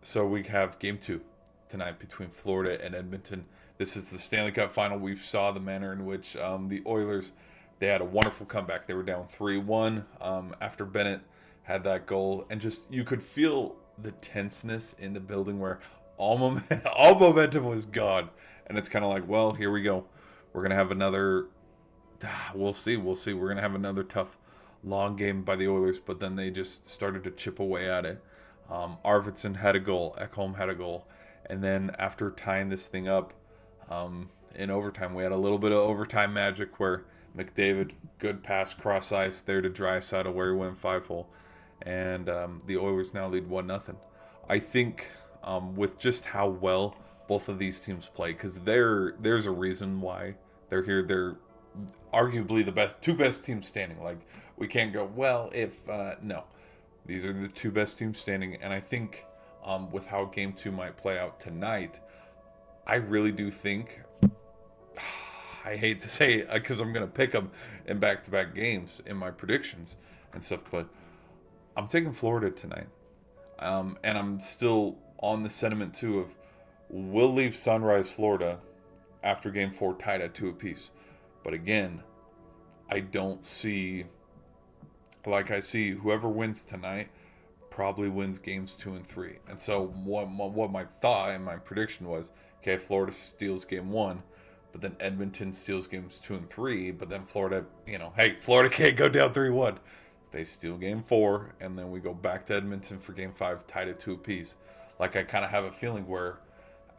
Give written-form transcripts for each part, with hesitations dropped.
So we have game 2 tonight between Florida and Edmonton. This is the Stanley Cup final. We saw the manner in which the Oilers, they had a wonderful comeback. They were down 3-1 after Bennett had that goal. And just, you could feel the tenseness in the building where all momentum was gone. And it's kind of like, well, here we go. We're going to have another, we'll see. We're going to have another tough, long game by the Oilers. But then they just started to chip away at it. Arvidsson had a goal. Ekholm had a goal. And then after tying this thing up in overtime, we had a little bit of overtime magic where McDavid, good pass, cross ice, there to Draisaitl where he went 5-hole. And the Oilers now lead 1-0. I think with just how well both of these teams play, because there's a reason why they're here. They're arguably the two best teams standing. Like, we can't go, well, if, no. These are the two best teams standing, and I think with how Game 2 might play out tonight, I really do think, I hate to say it because I'm going to pick them in back-to-back games in my predictions and stuff, but I'm taking Florida tonight. And I'm still on the sentiment, too, of we'll leave Sunrise, Florida after Game 4 tied at 2 apiece. But again, I don't see... Like, I see whoever wins tonight probably wins games 2 and 3. And so what my thought and my prediction was, okay, Florida steals game 1, but then Edmonton steals games 2 and 3, but then Florida, hey, Florida can't go down 3-1. They steal game 4, and then we go back to Edmonton for game 5, tied at 2 apiece. Like, I kind of have a feeling where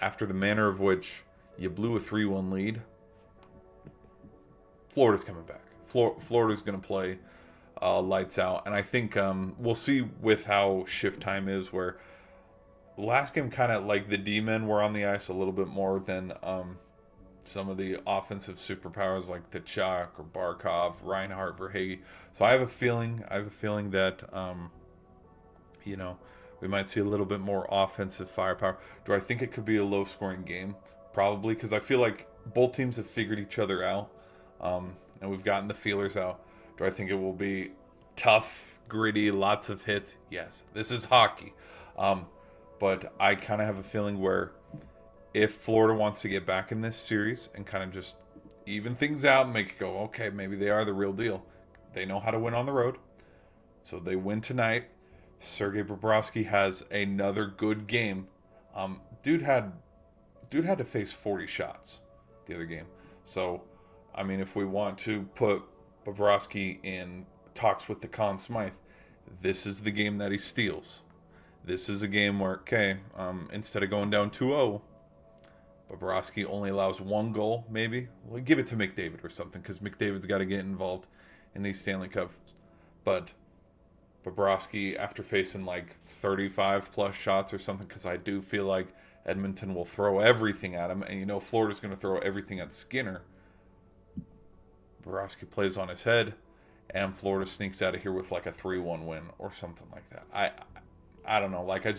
after the manner of which you blew a 3-1 lead, Florida's coming back. Florida's going to play lights out, and I think we'll see with how shift time is, where last game kind of like the D-men were on the ice a little bit more than some of the offensive superpowers like Tkachuk or Barkov, Reinhart, Verhaeghe. So I have a feeling that we might see a little bit more offensive firepower. Do I think it could be a low-scoring game? Probably, because I feel like both teams have figured each other out, and we've gotten the feelers out. Do I think it will be tough, gritty, lots of hits? Yes, this is hockey. But I kind of have a feeling where if Florida wants to get back in this series and kind of just even things out and make it go, okay, maybe they are the real deal. They know how to win on the road. So they win tonight. Sergei Bobrovsky has another good game. Dude had to face 40 shots the other game. So, I mean, if we want to put Bobrovsky in talks with the Conn Smythe, this is the game that he steals. This is a game where, okay, instead of going down 2-0, Bobrovsky only allows 1 goal, maybe. We'll give it to McDavid or something, because McDavid's got to get involved in these Stanley Cups. But Bobrovsky, after facing like 35-plus shots or something, because I do feel like Edmonton will throw everything at him, and Florida's going to throw everything at Skinner. Bobrovsky plays on his head, and Florida sneaks out of here with like a 3-1 win or something like that. I don't know. Like, I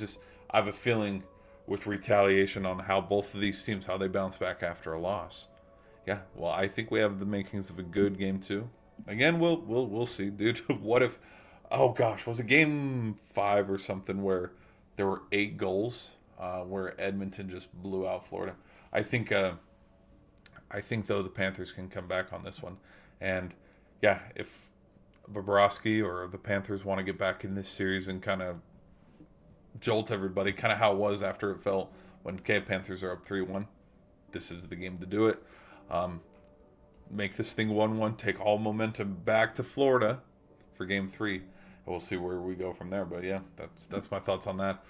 have a feeling with retaliation on how both of these teams, how they bounce back after a loss. Yeah, well, I think we have the makings of a good game too. Again, we'll see, dude. What if? Oh gosh, was it game 5 or something where there were 8 goals, where Edmonton just blew out Florida? I think though the Panthers can come back on this one. And yeah, if Bobrovsky or the Panthers want to get back in this series and kind of jolt everybody, kind of how it was after it felt when Panthers are up 3-1, this is the game to do it. Make this thing 1-1, take all momentum back to Florida for game 3. And we'll see where we go from there. But yeah, that's my thoughts on that.